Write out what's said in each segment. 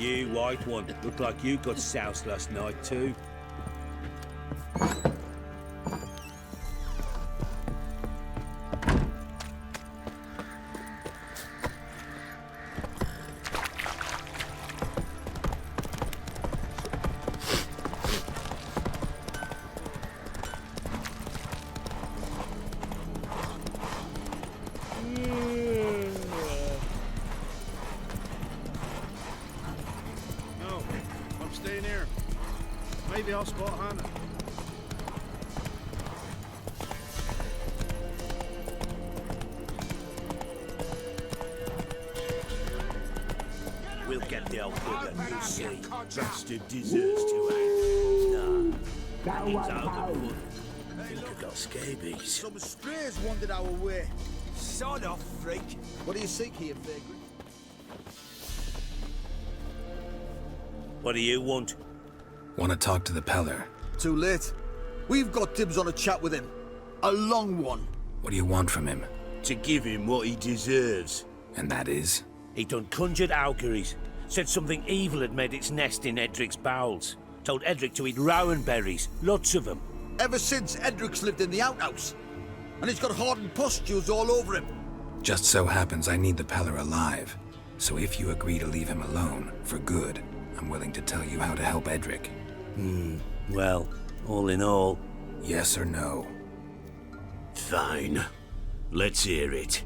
You white one. Looked like you got soused last night too. No, I'm staying here. Maybe I'll spot Hannah. We'll get the old bugger, you'll see. Bastard deserves to hang. Nah. He's out of foot. Think I got scabies. Some strays wandered our way. Sod off, freak. What do you seek here, vagrant? What do you want? Want to talk to the Peller. Too late. We've got dibs on a chat with him. A long one. What do you want from him? To give him what he deserves. And that is? He done conjured auguries. Said something evil had made its nest in Edric's bowels. Told Edric to eat rowan berries. Lots of them. Ever since Edric's lived in the outhouse. And he's got hardened pustules all over him. Just so happens I need the Peller alive. So if you agree to leave him alone, for good, I'm willing to tell you how to help Edric. Well, all in all... Yes or no? Fine. Let's hear it.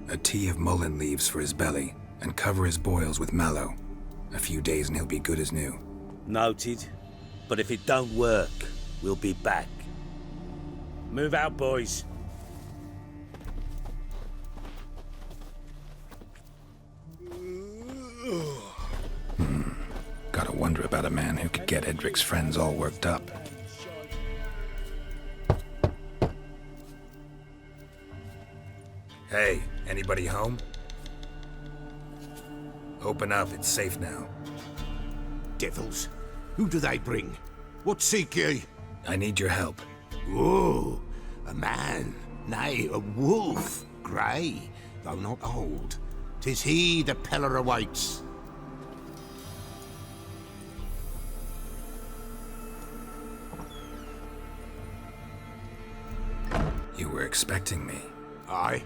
A tea of mullein leaves for his belly, and cover his boils with mallow. A few days and he'll be good as new. Noted. But if it don't work, we'll be back. Move out, boys. Gotta wonder about a man who could get Edric's friends all worked up. Hey, anybody home? Open up, it's safe now. Devils, who do they bring? What seek ye? I need your help. Oh, a man, nay, a wolf, grey, though not old. 'Tis he the Peller awaits. You were expecting me. Aye,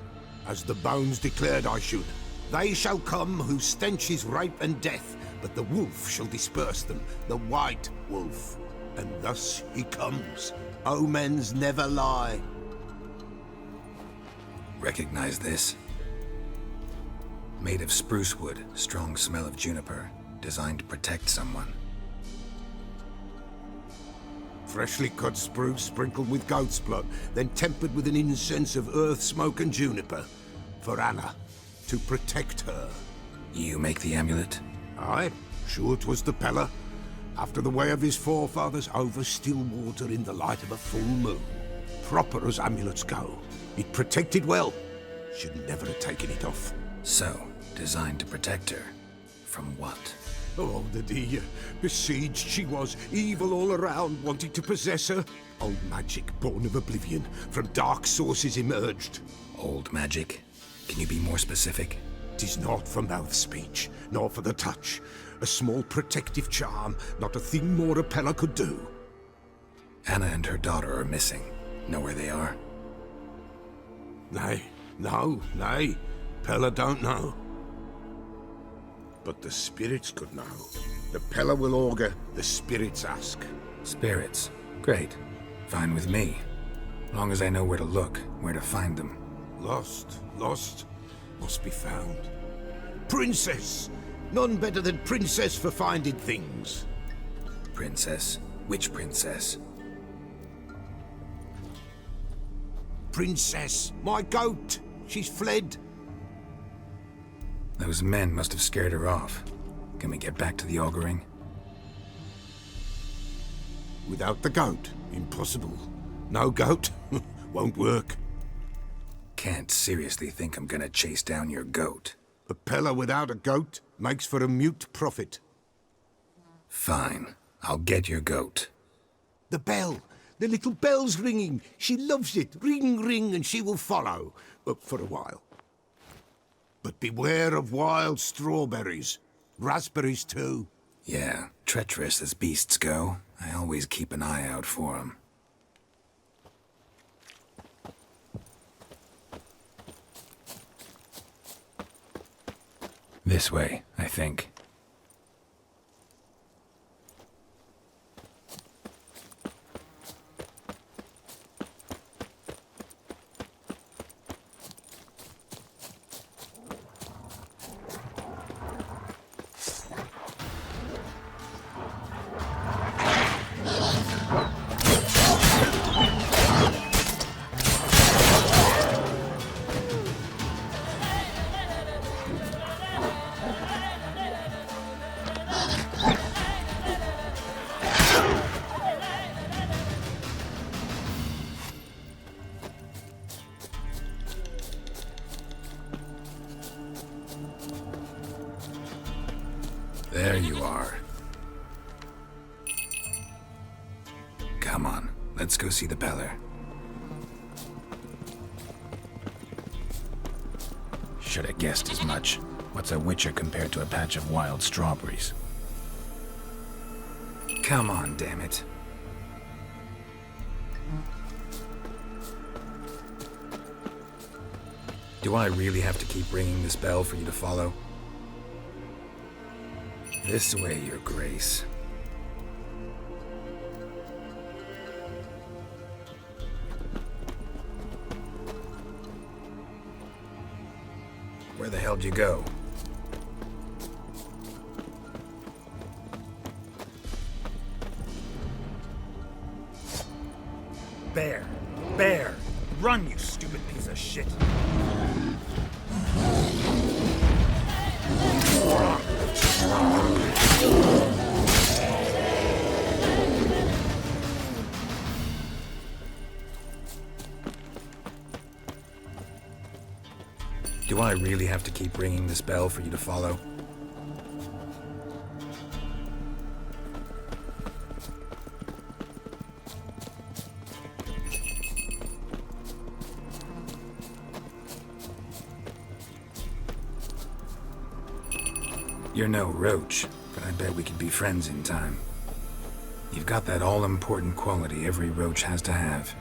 as the bones declared I should. They shall come whose stench is rape and death, but the wolf shall disperse them, the white wolf. And thus he comes. Omens never lie. Recognize this? Made of spruce wood, strong smell of juniper, designed to protect someone. Freshly cut spruce sprinkled with goat's blood, then tempered with an incense of earth, smoke and juniper. For Anna, to protect her. You make the amulet? Aye, sure 'twas the Peller. After the way of his forefathers, over still water in the light of a full moon. Proper as amulets go. It protected well. Should never have taken it off. So, designed to protect her. From what? Oh, the dear. Besieged she was, evil all around, wanting to possess her. Old magic, born of oblivion, from dark sources emerged. Old magic? Can you be more specific? 'Tis not for mouth speech, nor for the touch. A small protective charm, not a thing more a Peller could do. Anna and her daughter are missing. Know where they are? Nay, nay. Peller don't know. But the spirits could know. The Peller will augur, the spirits ask. Spirits. Great. Fine with me. Long as I know where to look, where to find them. Lost, must be found. Princess! None better than Princess for finding things. Princess? Which princess? Princess, my goat! She's fled. Those men must have scared her off. Can we get back to the auguring? Without the goat, impossible. No goat, won't work. Can't seriously think I'm gonna chase down your goat. A Peller without a goat makes for a mute prophet. Fine. I'll get your goat. The bell! The little bell's ringing. She loves it. Ring, ring, and she will follow. For a while. But beware of wild strawberries. Raspberries too. Yeah, treacherous as beasts go. I always keep an eye out for them. This way, I think. There you are. Come on, let's go see the Peller. Should have guessed as much. What's a witcher compared to a patch of wild strawberries? Come on, damn it. Do I really have to keep ringing this bell for you to follow? This way, Your Grace. Where the hell did you go? Bear! Bear! Run, you stupid piece of shit! Do I really have to keep ringing this bell for you to follow? You're no roach, but I bet we could be friends in time. You've got that all-important quality every roach has to have.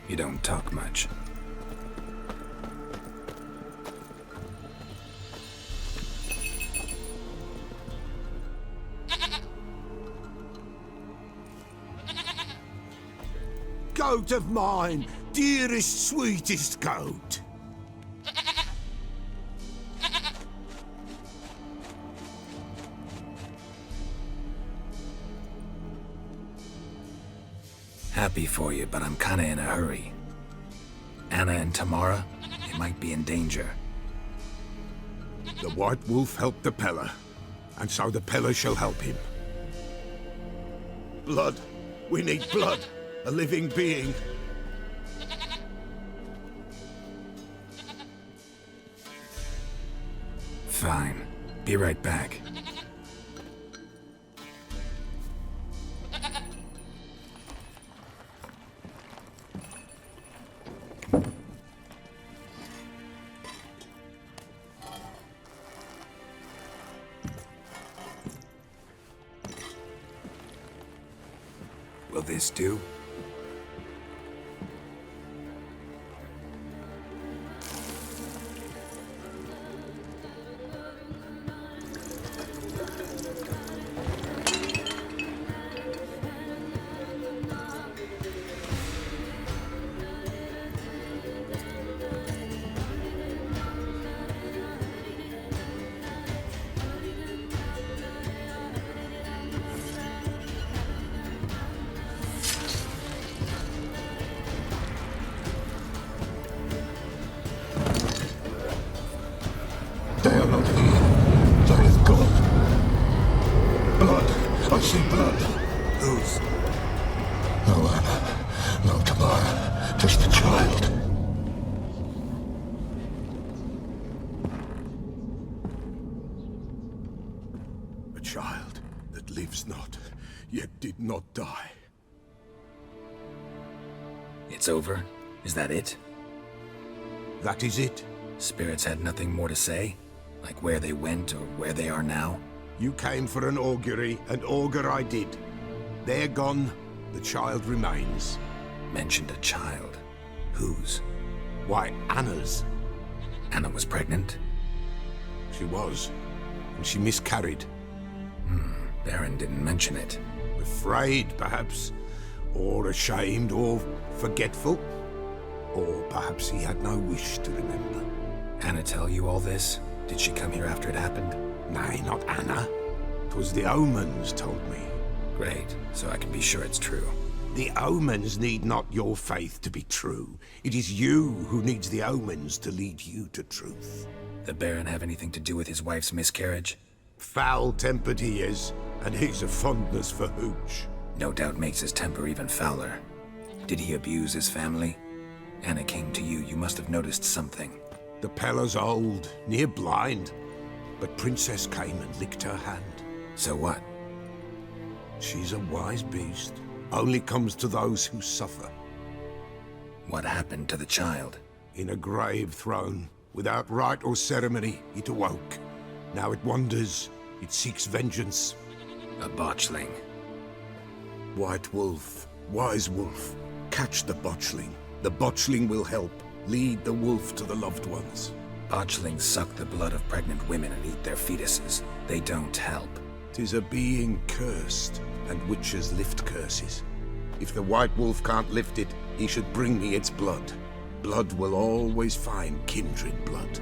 You don't talk much. Goat of mine, dearest, sweetest goat. Happy for you, but I'm kinda in a hurry. Anna and Tamara, they might be in danger. The White Wolf helped the Peller, and so the Peller shall help him. Blood. We need blood. A living being. Fine. Be right back. Will this do? They are not here. There is blood. Blood. I see blood. Whose? No Anna. No Tamara. Just the child. A child that lives not, yet did not die. It's over? Is that it? That is it. Spirits had nothing more to say? Like where they went or where they are now? You came for an augury, and augur I did. They're gone, the child remains. Mentioned a child. Whose? Why, Anna's. Anna was pregnant? She was, and she miscarried. Baron didn't mention it. Afraid, perhaps, or ashamed, or forgetful. Or perhaps he had no wish to remember. Anna tell you all this? Did she come here after it happened? Nay, not Anna. 'Twas the omens told me. Great, so I can be sure it's true. The omens need not your faith to be true. It is you who needs the omens to lead you to truth. The Baron have anything to do with his wife's miscarriage? Foul-tempered he is, and he's a fondness for hooch. No doubt makes his temper even fouler. Did he abuse his family? Anna came to you, you must have noticed something. The Pella's old, near blind, but Princess came and licked her hand. So what? She's a wise beast. Only comes to those who suffer. What happened to the child? In a grave thrown, without rite or ceremony, it awoke. Now it wanders, it seeks vengeance. A botchling. White Wolf, Wise Wolf, catch the botchling. The botchling will help, lead the wolf to the loved ones. Botchlings suck the blood of pregnant women and eat their fetuses. They don't help. 'Tis a being cursed, and witches lift curses. If the White Wolf can't lift it, he should bring me its blood. Blood will always find kindred blood.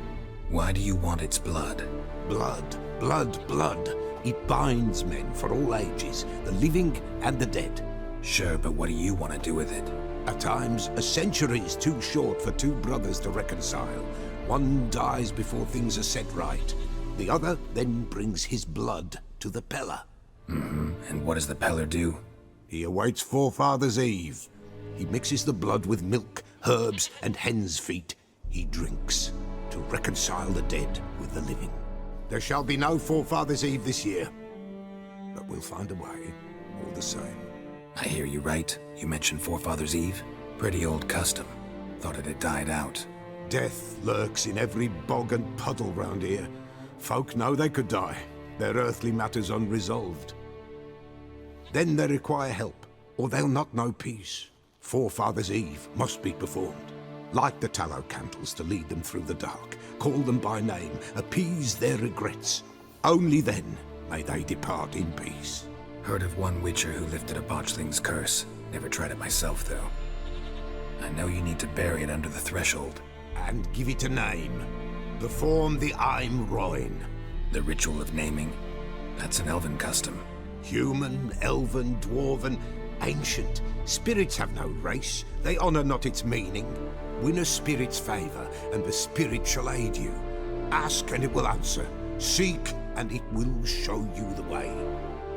Why do you want its blood? Blood, blood, blood. It binds men for all ages, the living and the dead. Sure, but what do you want to do with it? At times, a century is too short for two brothers to reconcile. One dies before things are set right. The other then brings his blood to the Pella. And what does the Peller do? He awaits Forefathers' Eve. He mixes the blood with milk, herbs, and hen's feet. He drinks to reconcile the dead with the living. There shall be no Forefathers' Eve this year, but we'll find a way, all the same. I hear you right. You mentioned Forefathers' Eve? Pretty old custom. Thought it had died out. Death lurks in every bog and puddle round here. Folk know they could die, their earthly matters unresolved. Then they require help, or they'll not know peace. Forefathers' Eve must be performed. Light the tallow candles to lead them through the dark. Call them by name, appease their regrets. Only then may they depart in peace. Heard of one witcher who lifted a botchling's curse. Never tried it myself, though. I know you need to bury it under the threshold. And give it a name. Perform the Aim Roin. The ritual of naming? That's an elven custom. Human, elven, dwarven, ancient. Spirits have no race. They honor not its meaning. Win a spirit's favor, and the spirit shall aid you. Ask, and it will answer. Seek, and it will show you the way.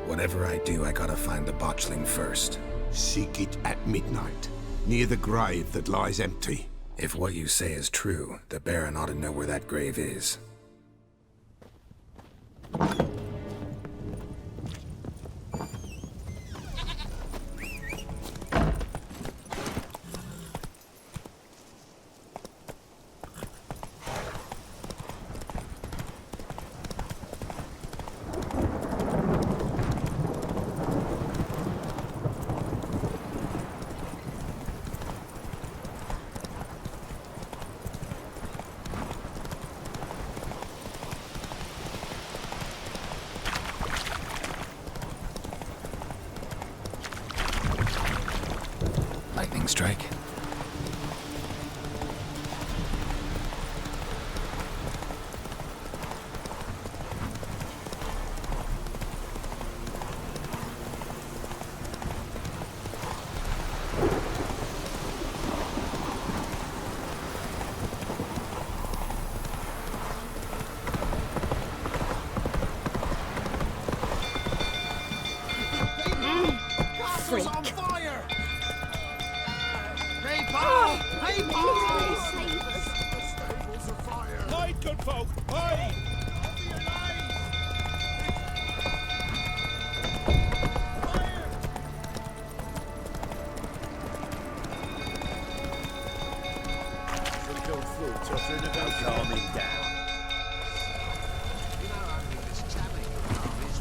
Whatever I do, I gotta find the botchling first. Seek it at midnight, near the grave that lies empty. If what you say is true, the Baron ought to know where that grave is. Lightning strike? Castle's on fire! Hey, Paul! Hey, Paul! Stables are fire! Hide, good folk! Hide! Calming down. You know, only this challenge is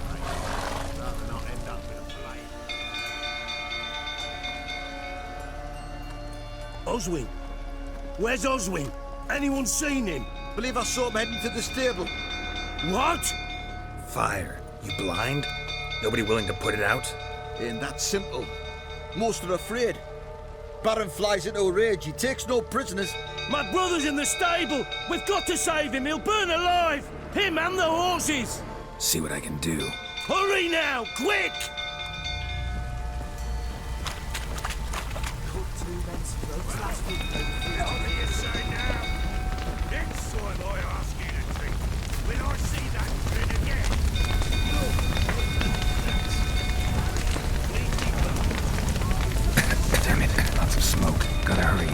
Oswin? Where's Oswin? Anyone seen him? Believe I saw him heading to the stable. What? Fire. You blind? Nobody willing to put it out? Ain't that simple. Most are afraid. Baron flies into a rage. He takes no prisoners. My brother's in the stable. We've got to save him. He'll burn alive. Him and the horses. See what I can do. Hurry now, quick! Damn it, lots of smoke. Gotta hurry.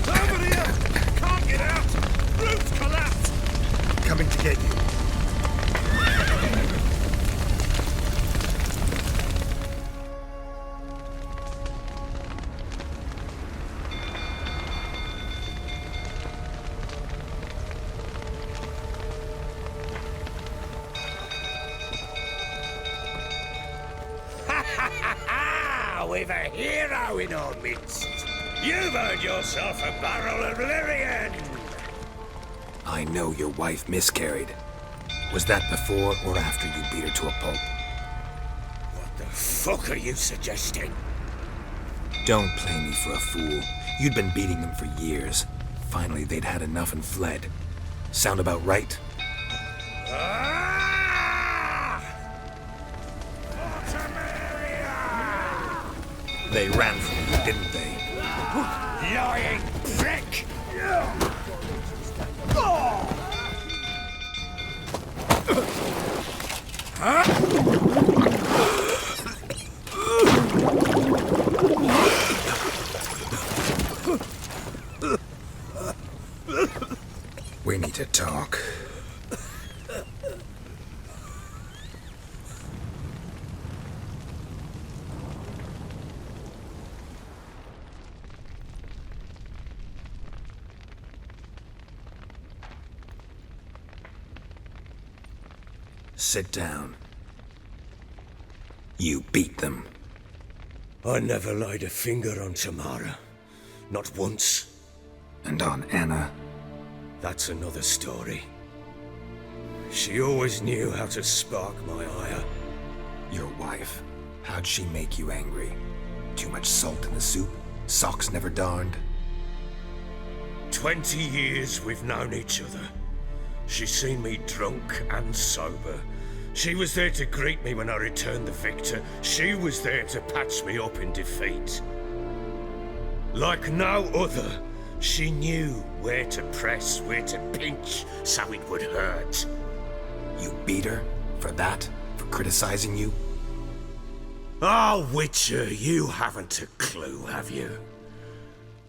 Over here! Can't get out! Roof's collapsed! Coming to get you. We've a hero in our midst. You've earned yourself a barrel of Lyrian. I know your wife miscarried. Was that before or after you beat her to a pulp? What the fuck are you suggesting? Don't play me for a fool. You'd been beating them for years. Finally, they'd had enough and fled. Sound about right? They ran from you, didn't they? Lying prick! We need to talk. Sit down. You beat them. I never laid a finger on Tamara. Not once. And on Anna. That's another story. She always knew how to spark my ire. Your wife. How'd she make you angry? Too much salt in the soup? Socks never darned? 20 years we've known each other. She's seen me drunk and sober. She was there to greet me when I returned the victor. She was there to patch me up in defeat. Like no other, she knew where to press, where to pinch, so it would hurt. You beat her? For that? For criticizing you? Oh, Witcher, you haven't a clue, have you?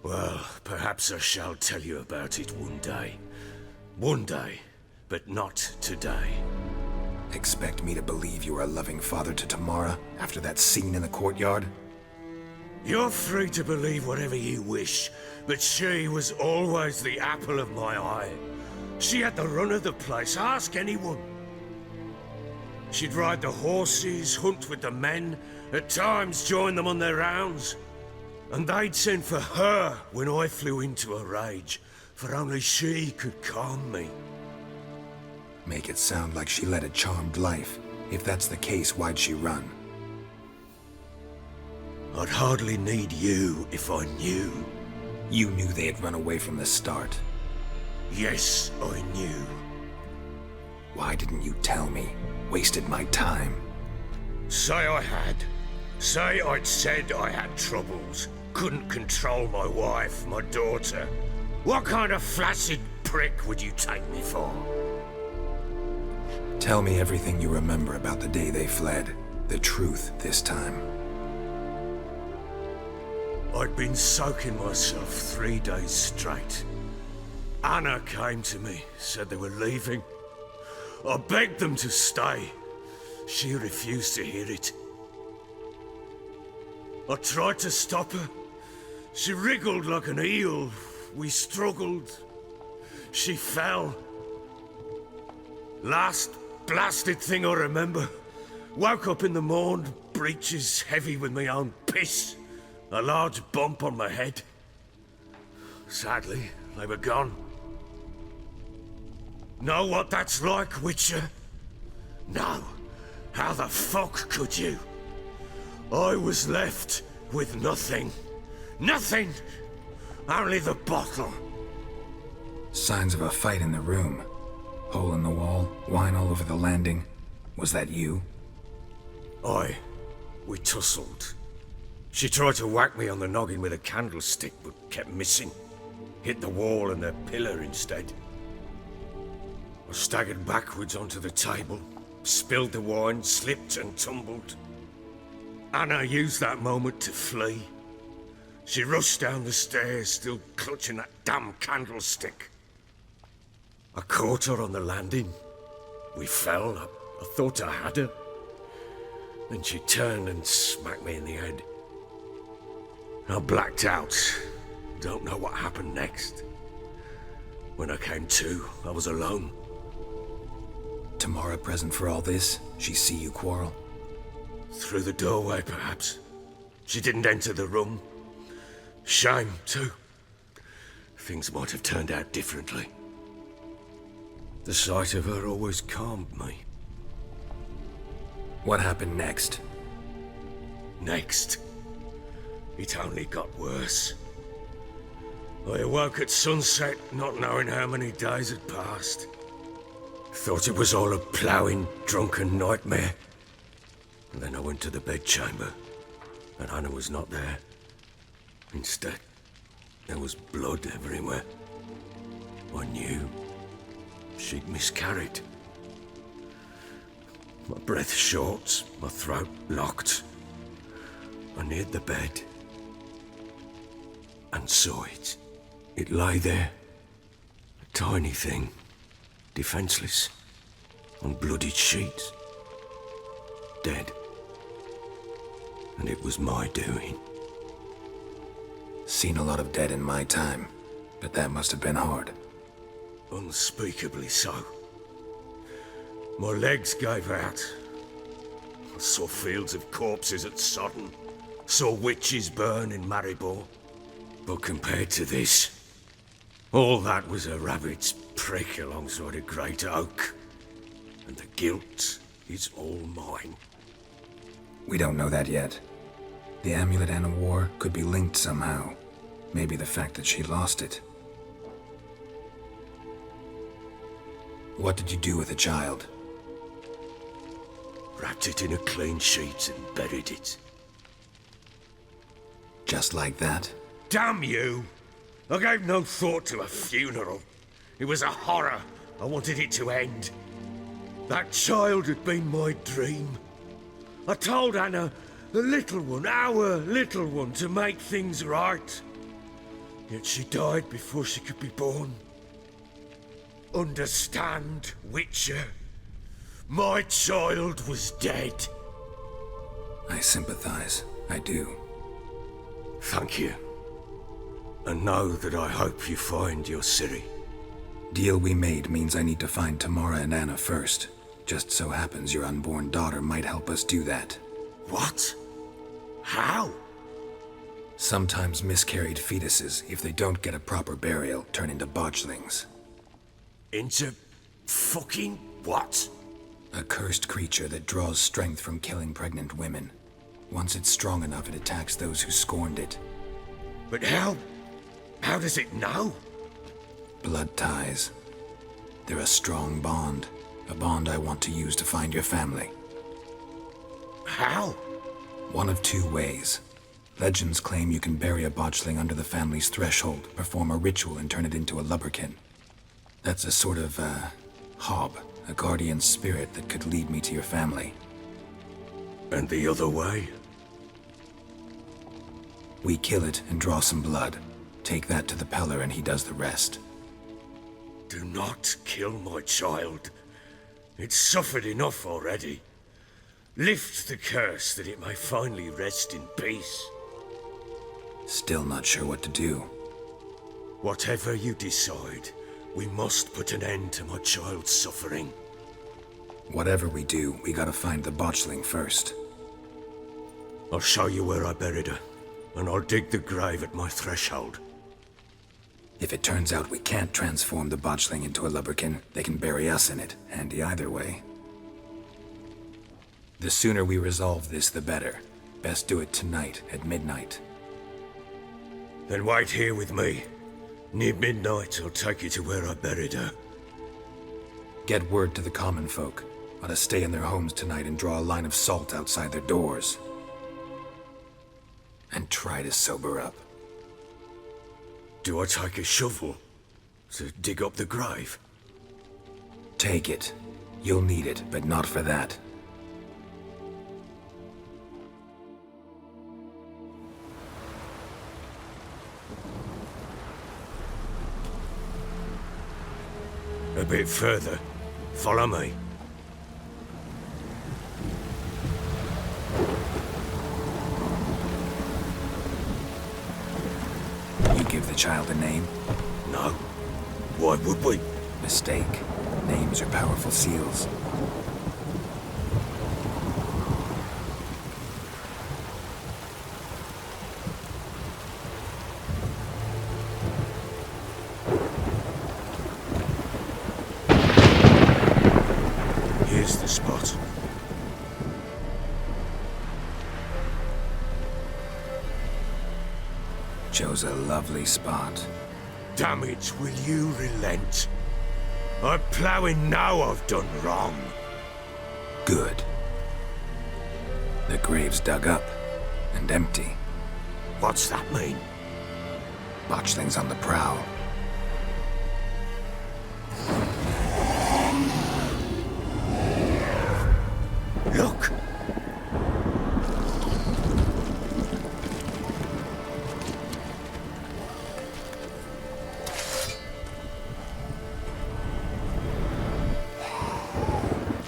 Well, perhaps I shall tell you about it one day. One day, but not today. Expect me to believe you are a loving father to Tamara after that scene in the courtyard? You're free to believe whatever you wish, but she was always the apple of my eye. She had the run of the place, ask anyone. She'd ride the horses, hunt with the men, at times join them on their rounds. And they'd send for her when I flew into a rage, for only she could calm me. Make it sound like she led a charmed life. If that's the case, why'd she run? I'd hardly need you if I knew. You knew they had run away from the start. Yes, I knew. Why didn't you tell me? Wasted my time. Say I had. Say I'd said I had troubles. Couldn't control my wife, my daughter. What kind of flaccid prick would you take me for? Tell me everything you remember about the day they fled. The truth this time. I'd been soaking myself 3 days straight. Anna came to me, said they were leaving. I begged them to stay. She refused to hear it. I tried to stop her. She wriggled like an eel. We struggled. She fell. Last blasted thing I remember, Woke up in the morn, breeches heavy with my own piss, a large bump on my head. Sadly, they were gone. Know what that's like, Witcher? No. How the fuck could you? I was left with nothing. Nothing! Only the bottle. Signs of a fight in the room. Hole in the wall, wine all over the landing. Was that you? We tussled. She tried to whack me on the noggin with a candlestick, but kept missing. Hit the wall and the pillar instead. I staggered backwards onto the table, spilled the wine, slipped and tumbled. Anna used that moment to flee. She rushed down the stairs, still clutching that damn candlestick. I caught her on the landing. We fell. I thought I had her. Then she turned and smacked me in the head. I blacked out. Don't know what happened next. When I came to, I was alone. Tamara present for all this? She see you quarrel? Through the doorway, perhaps. She didn't enter the room. Shame, too. Things might have turned out differently. The sight of her always calmed me. What happened next? Next, it only got worse. I awoke at sunset, not knowing how many days had passed. Thought it was all a ploughing, drunken nightmare. And then I went to the bedchamber, and Anna was not there. Instead, there was blood everywhere. I knew she'd miscarried. My breath short, my throat locked. I neared the bed and saw it. It lay there, a tiny thing, defenseless, on bloodied sheets, dead. And it was my doing. Seen a lot of dead in my time, but that must have been hard. Unspeakably so. My legs gave out. I saw fields of corpses at Sodden. Saw witches burn in Maribor. But compared to this, all that was a rabbit's prick alongside a great oak. And the guilt is all mine. We don't know that yet. The amulet Anna wore could be linked somehow. Maybe the fact that she lost it. What did you do with the child? Wrapped it in a clean sheet and buried it. Just like that? Damn you! I gave no thought to a funeral. It was a horror. I wanted it to end. That child had been my dream. I told Anna, the little one, our little one, to make things right. Yet she died before she could be born. Understand, Witcher? My child was dead. I sympathize. I do. Thank you. And know that I hope you find your Ciri. Deal we made means I need to find Tamara and Anna first. Just so happens your unborn daughter might help us do that. What? How? Sometimes miscarried fetuses, if they don't get a proper burial, turn into botchlings. Into fucking what? A cursed creature that draws strength from killing pregnant women. Once it's strong enough, it attacks those who scorned it. But how does it know? Blood ties. They're a strong bond. A bond I want to use to find your family. How? One of two ways. Legends claim you can bury a botchling under the family's threshold, perform a ritual, and turn it into a lubberkin. That's a sort of, hob, a guardian spirit that could lead me to your family. And the other way? We kill it and draw some blood. Take that to the Peller and he does the rest. Do not kill my child. It's suffered enough already. Lift the curse that it may finally rest in peace. Still not sure what to do. Whatever you decide, we must put an end to my child's suffering. Whatever we do, we gotta find the botchling first. I'll show you where I buried her, and I'll dig the grave at my threshold. If it turns out we can't transform the botchling into a lubberkin, they can bury us in it. Handy either way. The sooner we resolve this, the better. Best do it tonight at midnight. Then wait here with me. Near midnight, I'll take you to where I buried her. Get word to the common folk. Ought to stay in their homes tonight and draw a line of salt outside their doors. And try to sober up. Do I take a shovel to dig up the grave? Take it. You'll need it, but not for that. A bit further. Follow me. You give the child a name? No. Why would we? Mistake. Names are powerful seals. Here's the spot. Chose a lovely spot. Damn it, will you relent? I'm ploughing now I've done wrong. Good. The grave's dug up and empty. What's that mean? Botchling's on the prowl. Look!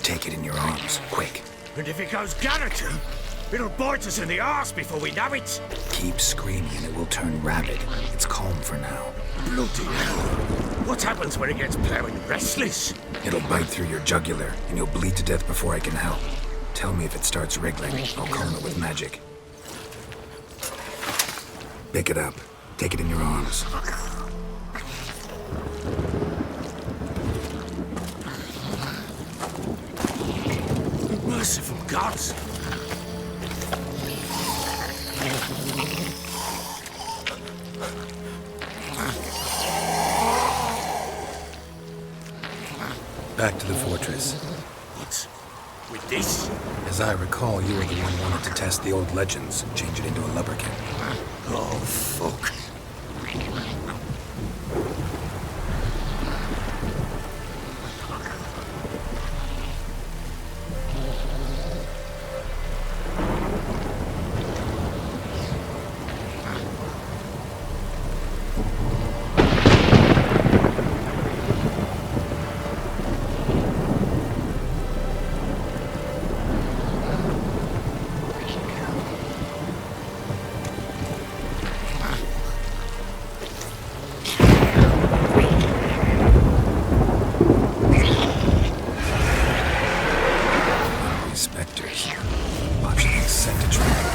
Take it in your arms, quick. And if it goes garroted, it'll bite us in the arse before we know it. Keep screaming and it will turn rabid. It's calm for now. Bloody hell. What happens when it gets ploughing restless? It'll bite through your jugular, and you'll bleed to death before I can help. Tell me if it starts wriggling. I'll calm it with magic. Pick it up. Take it in your arms. Merciful gods! Back to the fortress. What? With this? As I recall, you were the one who wanted to test the old legends, change it into a lubberkin. Oh, fuck. Spectres. Botchling sent a trap.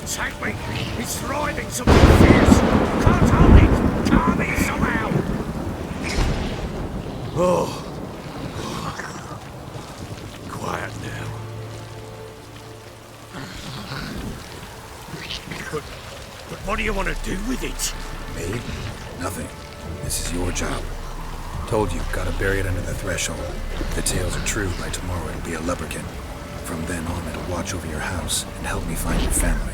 Take me! It's writhing something fierce! Can't hold it! Calm it somehow! Oh. Quiet now. But what do you want to do with it? Me? Nothing. This is your job. Told you, gotta bury it under the threshold. If the tales are true, by tomorrow it'll be a lubberkin. From then on, it'll watch over your house and help me find your family.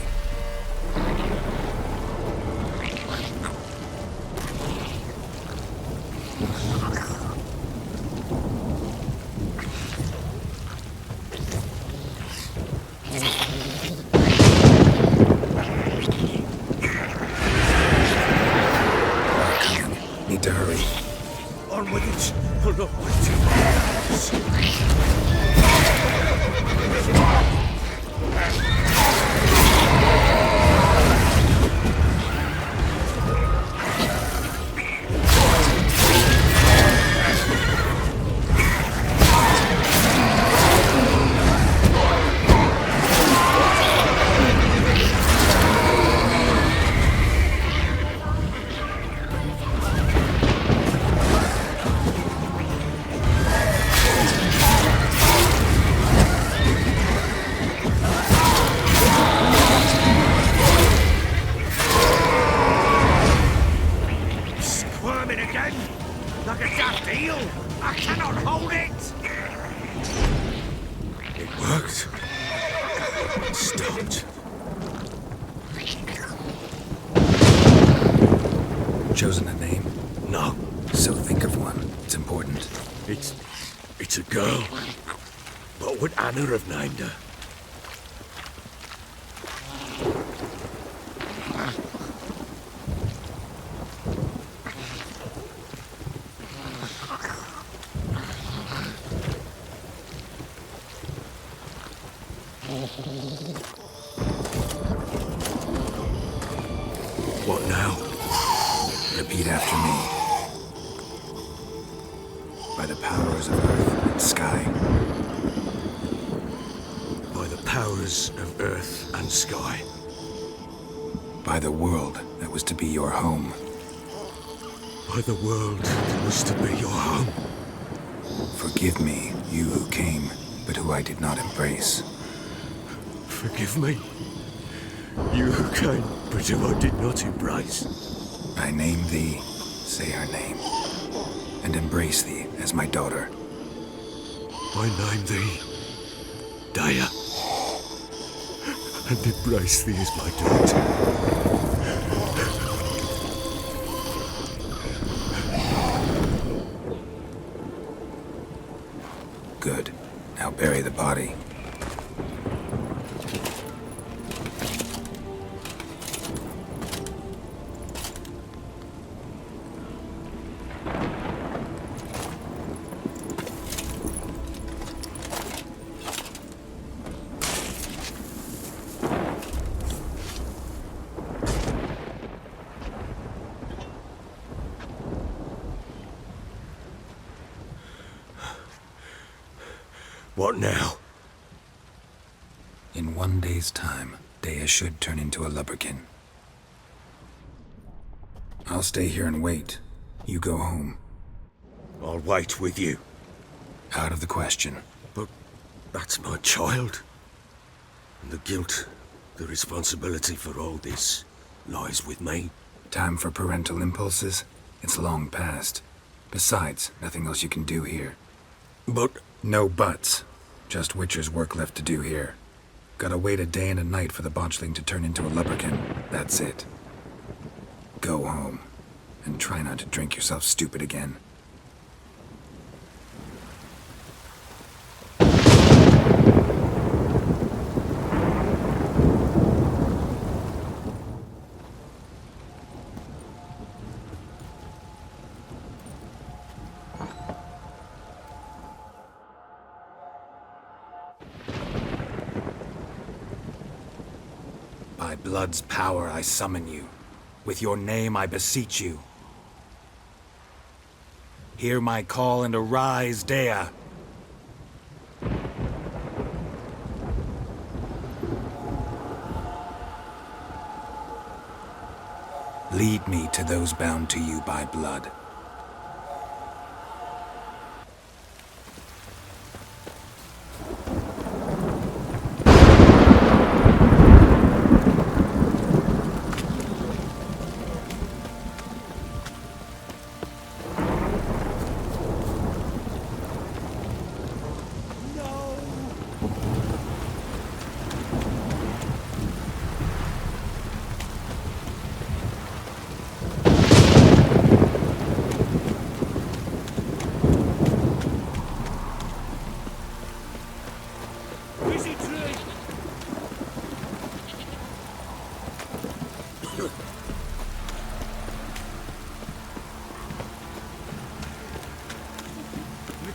Squirming again, like a daft eel. I cannot hold it. It worked. It stopped. Chosen a name? No, So think of one. It's important. it's a girl. What would Anna have named her? What now? Repeat after me. By the powers of earth and sky. By the powers of earth and sky. By the world that was to be your home. By the world that was to be your home. Forgive me, you who came, but who I did not embrace. Forgive me. You who came, but who I did not embrace. I name thee, say her name, and embrace thee as my daughter. I name thee Daya, and embrace thee as my daughter. Good. Now bury the body. What now? In 1 day's time, Dea should turn into a lubberkin. I'll stay here and wait. You go home. I'll wait with you. Out of the question. But that's my child. And the guilt, the responsibility for all this lies with me. Time for parental impulses? It's long past. Besides, nothing else you can do here. But No buts. Just Witcher's work left to do here. Gotta wait a day and a night for the botchling to turn into a lubberkin. That's it. Go home. And try not to drink yourself stupid again. By blood's power I summon you. With your name I beseech you. Hear my call and arise, Dea. Lead me to those bound to you by blood.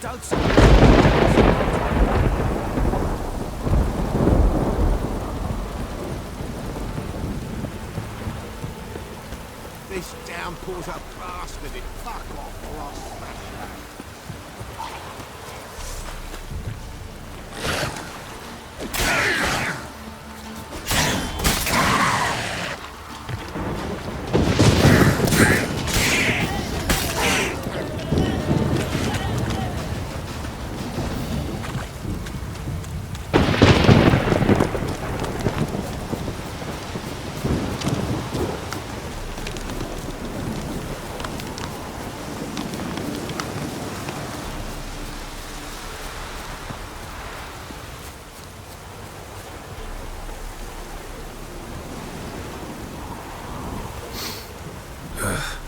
This downpour's a bastard. It fuck off or I'll smash that.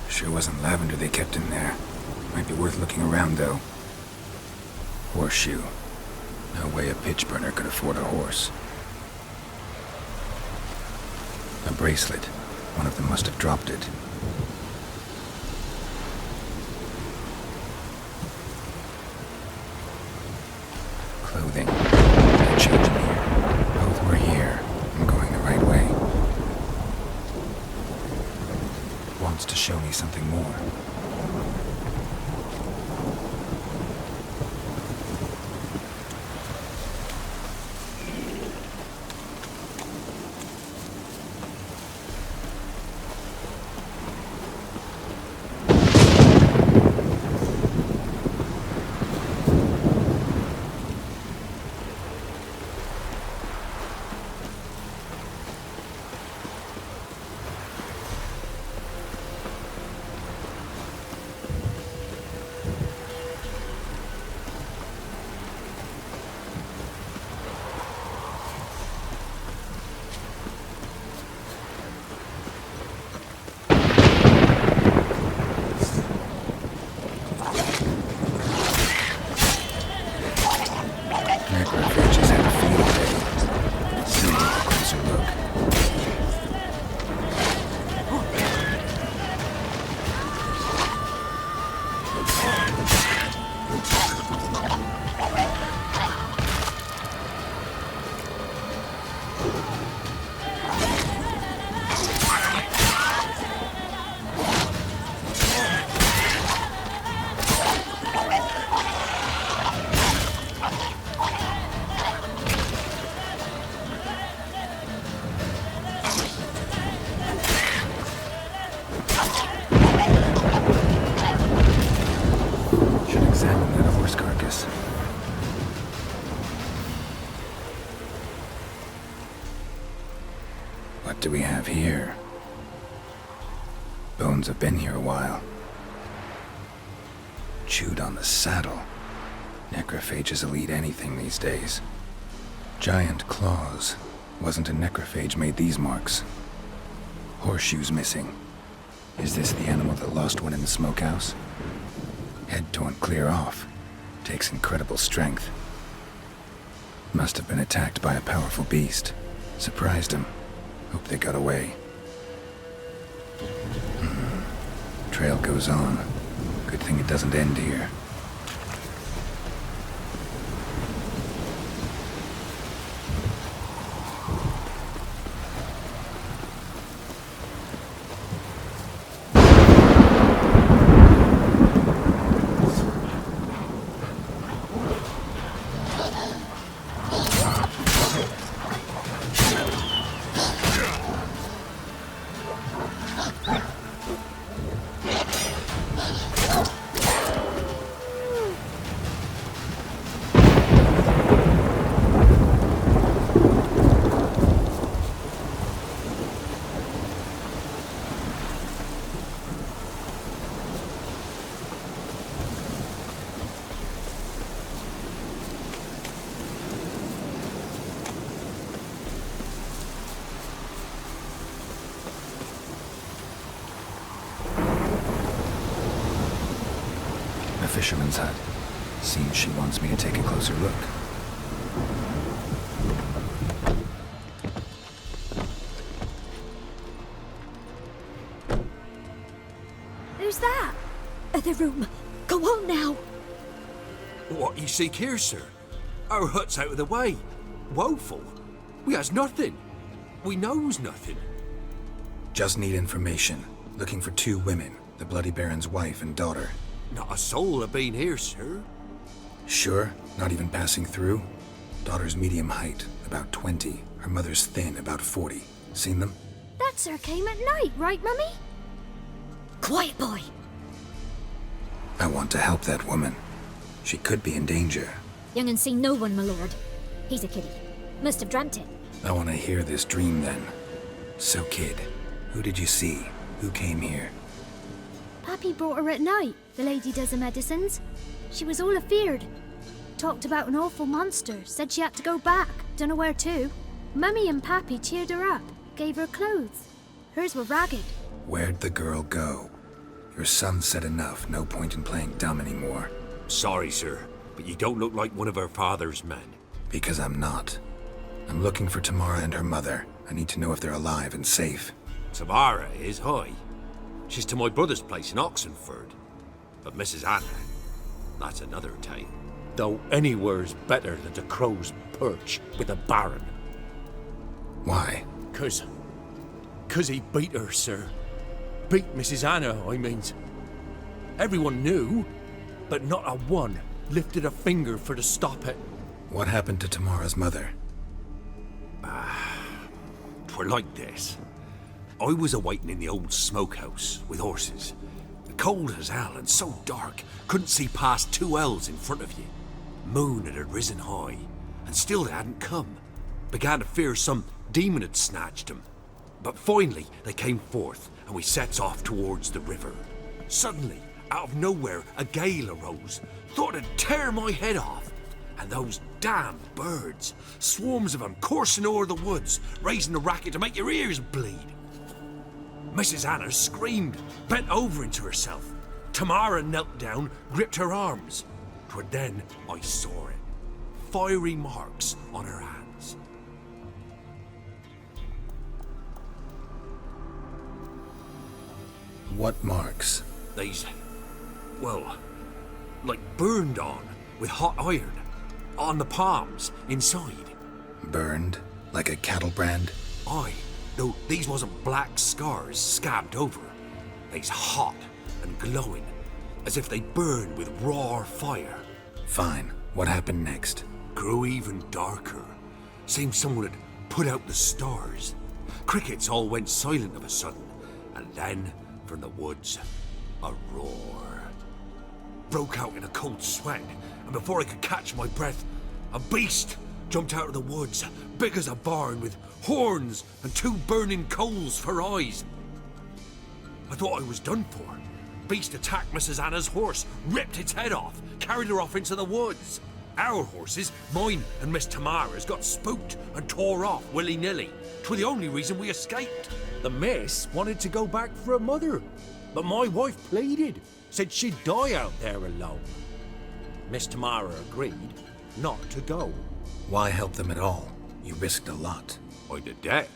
Sure wasn't lavender they kept in there. Might be worth looking around, though. Horseshoe. No way a pitch burner could afford a horse. A bracelet. One of them must have dropped it. Clothing. No change in here. Both were here. I'm going the right way. Wants to show me something more. Necrophages had a field day. Still need a closer look. What do we have here? Bones have been here a while. Chewed on the saddle. Necrophages will eat anything these days. Giant claws. Wasn't a necrophage made these marks. Horseshoes missing. Is this the animal that lost one in the smokehouse? Head torn clear off. Takes incredible strength. Must have been attacked by a powerful beast. Surprised him. Hope they got away. Trail goes on. Good thing it doesn't end here. A fisherman's hut. Seems she wants me to take a closer look. Who's that? The room. Go on now. What you seek here, sir? Our hut's out of the way. Woeful. We has nothing. We knows nothing. Just need information. Looking for 2 women, the Bloody Baron's wife and daughter. Not a soul have been here, sir. Sure? Not even passing through? Daughter's medium height, about 20. Her mother's thin, about 40. Seen them? That sir came at night, right, Mummy? Quiet, boy. I want to help that woman. She could be in danger. Young and seen no one, my lord. He's a kiddie. Must have dreamt it. I want to hear this dream then. So, kid, who did you see? Who came here? Pappy brought her at night, the lady does the medicines. She was all afeared. Talked about an awful monster, said she had to go back, dunno where to. Mummy and Pappy cheered her up, gave her clothes. Hers were ragged. Where'd the girl go? Your son said enough, no point in playing dumb anymore. Sorry, sir, but you don't look like one of our father's men. Because I'm not. I'm looking for Tamara and her mother. I need to know if they're alive and safe. Tamara is, hi. She's to my brother's place in Oxenford. But Mrs. Anna, that's another tale. Though anywhere's better than the Crow's Perch with a baron. Why? 'Cause he beat her, sir. Beat Mrs. Anna, I means. Everyone knew, but not a one lifted a finger for to stop it. What happened to Tamara's mother? 'Twere like this. I was awaiting in the old smokehouse with horses. Cold as hell and so dark, couldn't see past 2 ells in front of you. Moon had risen high, and still they hadn't come. Began to fear some demon had snatched them. But finally they came forth, and we sets off towards the river. Suddenly, out of nowhere, a gale arose. Thought it'd tear my head off. And those damned birds, swarms of them coursing o'er the woods, raising a racket to make your ears bleed. Mrs. Anna screamed, bent over into herself. Tamara knelt down, gripped her arms. 'Twere then I saw it. Fiery marks on her hands. What marks? They's, well, like burned on with hot iron. On the palms, inside. Burned? Like a cattle brand? Aye, though these wasn't black scars scabbed over. They's hot and glowing, as if they burned with raw fire. Fine. What happened next? Grew even darker. Seemed someone had put out the stars. Crickets all went silent of a sudden, and then, from the woods, a roar. Broke out in a cold sweat, and before I could catch my breath, a beast jumped out of the woods, big as a barn, with horns and 2 burning coals for eyes. I thought I was done for. Beast attacked Mrs. Anna's horse, ripped its head off, carried her off into the woods. Our horses, mine and Miss Tamara's, got spooked and tore off willy-nilly. 'Twere the only reason we escaped. The miss wanted to go back for her mother, but my wife pleaded, said she'd die out there alone. Miss Tamara agreed not to go. Why help them at all? You risked a lot. I'd a debt.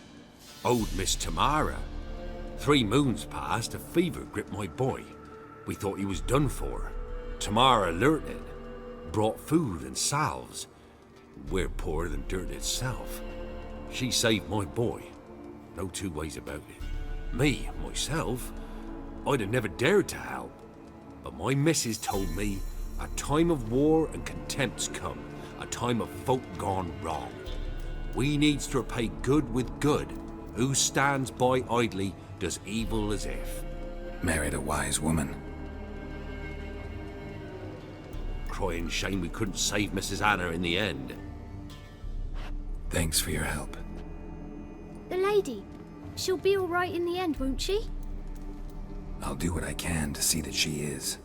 Owed Miss Tamara. 3 moons passed, a fever gripped my boy. We thought he was done for. Tamara learnt it. Brought food and salves. We're poorer than dirt itself. She saved my boy. No 2 ways about it. Me, myself, I'd have never dared to help. But my missus told me a time of war and contempt's come. A time of folk gone wrong. We needs to repay good with good. Who stands by idly does evil as if. Married a wise woman. Crying shame we couldn't save Mrs. Anna in the end. Thanks for your help. The lady, she'll be all right in the end, won't she? I'll do what I can to see that she is.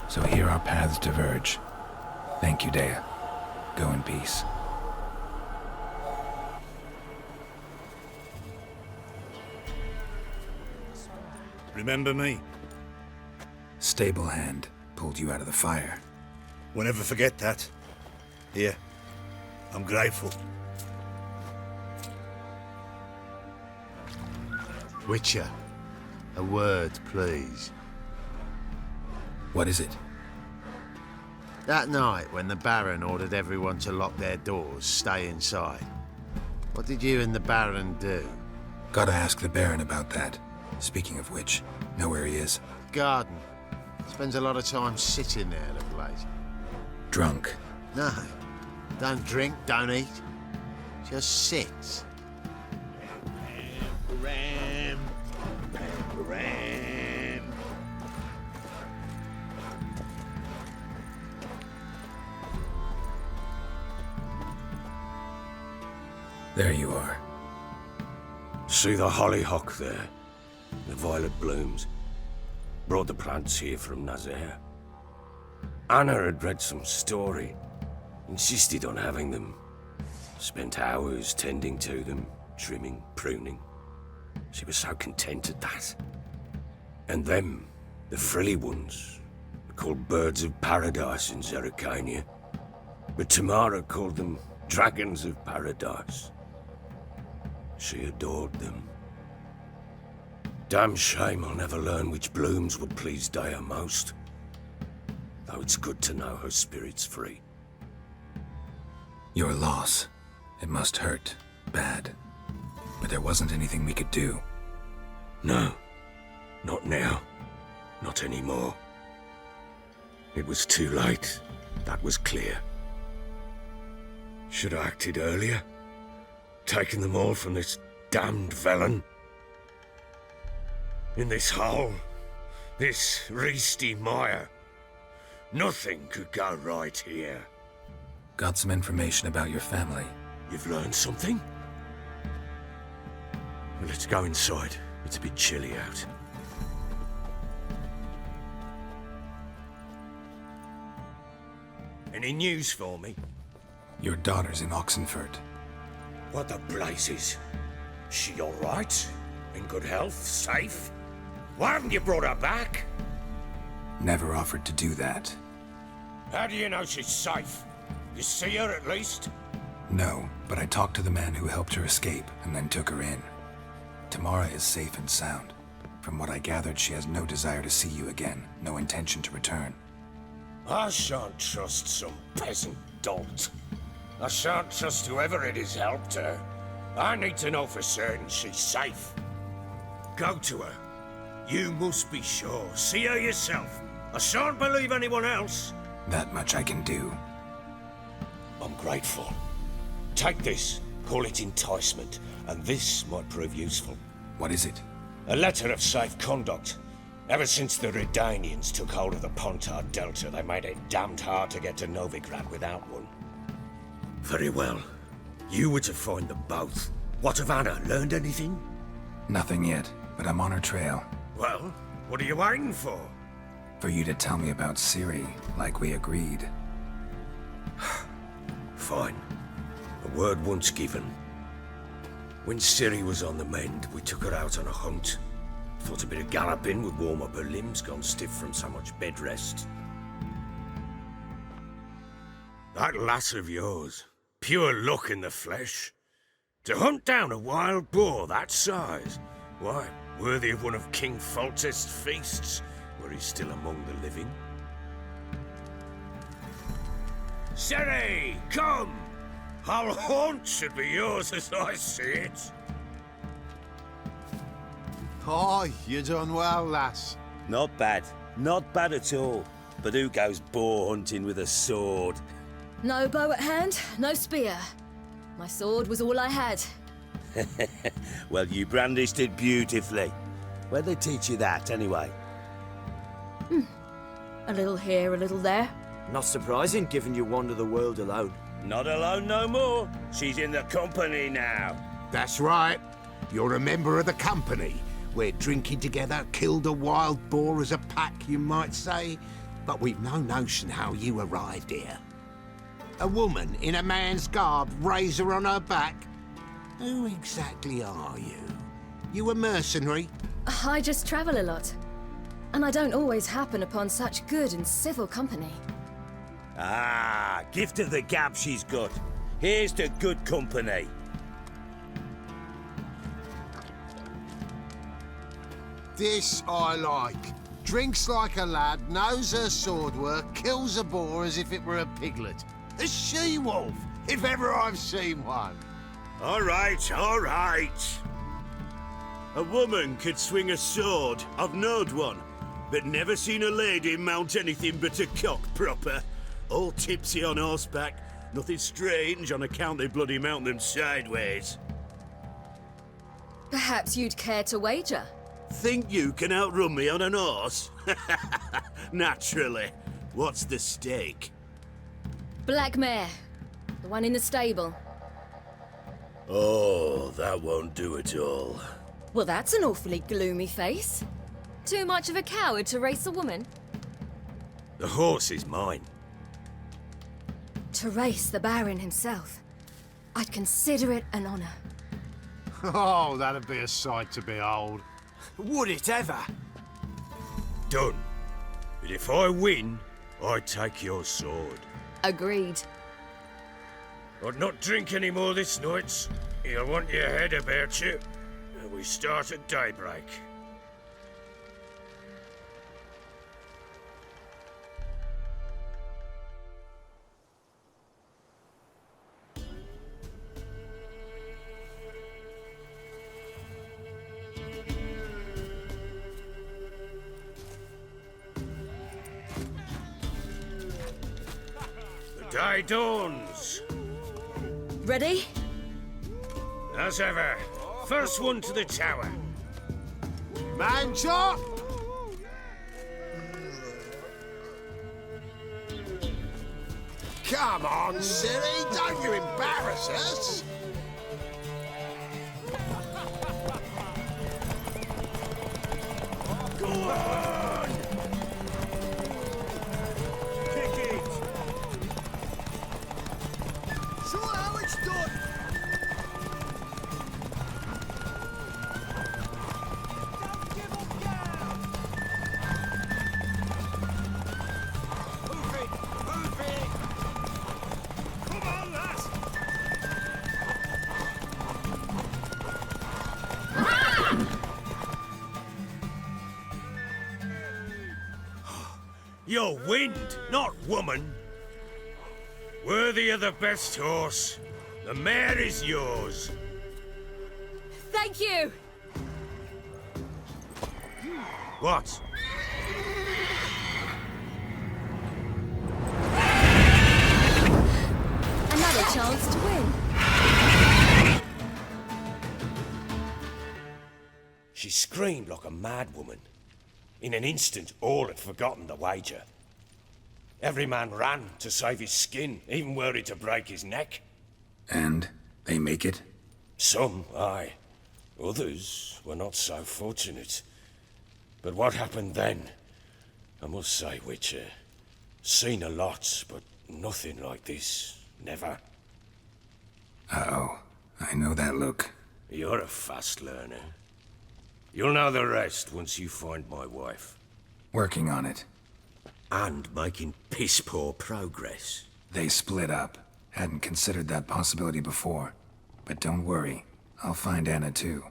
So here our paths diverge. Thank you, Dea. Go in peace. Remember me? Stable hand pulled you out of the fire. We'll never forget that. Here, I'm grateful. Witcher, a word, please. What is it? That night when the Baron ordered everyone to lock their doors, stay inside. What did you and the Baron do? Gotta ask the Baron about that. Speaking of which, know where he is? Garden. Spends a lot of time sitting there, the place. Drunk. No. Don't drink, don't eat. Just sits. Ram, ram. There you are. See the hollyhock there? The violet blooms. Brought the plants here from Nazaire. Anna had read some story. Insisted on having them. Spent hours tending to them, trimming, pruning. She was so content at that. And them, the frilly ones, are called birds of paradise in Zerrikania. But Tamara called them dragons of paradise. She adored them. Damn shame I'll never learn which blooms would please Dea most. Though it's good to know her spirit's free. Your loss. It must hurt. Bad. But there wasn't anything we could do. No. Not now. Not anymore. It was too late. That was clear. Should have acted earlier. Taken them all from this damned Velen. In this hole. This Reesty mire. Nothing could go right here. Got some information about your family. You've learned something? Well, let's go inside. It's a bit chilly out. Any news for me? Your daughter's in Oxenfurt. What the blazes? She all right? In good health? Safe? Why haven't you brought her back? Never offered to do that. How do you know she's safe? You see her at least? No, but I talked to the man who helped her escape and then took her in. Tamara is safe and sound. From what I gathered, she has no desire to see you again, no intention to return. I shan't trust some peasant dolt. I shan't trust whoever it is helped her. I need to know for certain she's safe. Go to her. You must be sure. See her yourself. I shan't believe anyone else. That much I can do. I'm grateful. Take this. Call it enticement, and this might prove useful. What is it? A letter of safe conduct. Ever since the Redanians took hold of the Pontard Delta, they made it damned hard to get to Novigrad without one. Very well. You were to find them both. What of Anna? Learned anything? Nothing yet, but I'm on her trail. Well, what are you waiting for? For you to tell me about Ciri, like we agreed. Fine. A word once given. When Ciri was on the mend, we took her out on a hunt. Thought a bit of galloping would warm up her limbs, gone stiff from so much bed rest. That lass of yours, pure luck in the flesh. To hunt down a wild boar that size, why, worthy of one of King Foltest's feasts, were he still among the living. Ciri, come! Whole haunt should be yours as I see it. Oh, you done well, lass. Not bad. Not bad at all. But who goes boar hunting with a sword? No bow at hand, no spear. My sword was all I had. Well, you brandished it beautifully. Where'd they teach you that, anyway? A little here, a little there. Not surprising, given you wander the world alone. Not alone no more. She's in the company now. That's right. You're a member of the company. We're drinking together, killed a wild boar as a pack, you might say. But we've no notion how you arrived here. A woman in a man's garb, razor on her back. Who exactly are you? You a mercenary? I just travel a lot. And I don't always happen upon such good and civil company. Ah, gift of the gab she's got. Here's to good company. This I like. Drinks like a lad, knows her sword work, kills a boar as if it were a piglet. A she-wolf, if ever I've seen one. All right, all right. A woman could swing a sword. I've knowed one, but never seen a lady mount anything but a cock proper. All tipsy on horseback. Nothing strange on account they bloody mount them sideways. Perhaps you'd care to wager? Think you can outrun me on an horse? Naturally. What's the stake? Black mare. The one in the stable. Oh, that won't do at all. Well, that's an awfully gloomy face. Too much of a coward to race a woman? The horse is mine. To race the Baron himself. I'd consider it an honor. Oh, that'd be a sight to behold. Would it ever? Done. But if I win, I take your sword. Agreed. I'd not drink any more this night. You'll want your head about you. We start at daybreak. The day dawns. Ready? As ever. First one to the tower. Man chop! Come on, silly, don't you embarrass us! Go on! Kick it! Show how it's done! You're wind, not woman. Worthy of the best horse. The mare is yours. Thank you! What? Another chance to win. She screamed like a mad woman. In an instant, all had forgotten the wager. Every man ran to save his skin, even were it to break his neck. And they make it? Some, aye. Others were not so fortunate. But what happened then? I must say, Witcher, seen a lot, but nothing like this. Never. Uh-oh. I know that look. You're a fast learner. You'll know the rest once you find my wife. Working on it. And making piss-poor progress. They split up. Hadn't considered that possibility before. But don't worry. I'll find Anna too.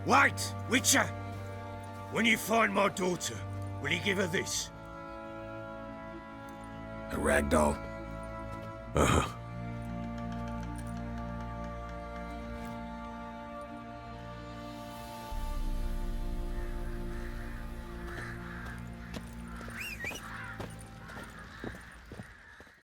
Wait, Witcher! When you find my daughter, will you give her this? A ragdoll? Uh-huh.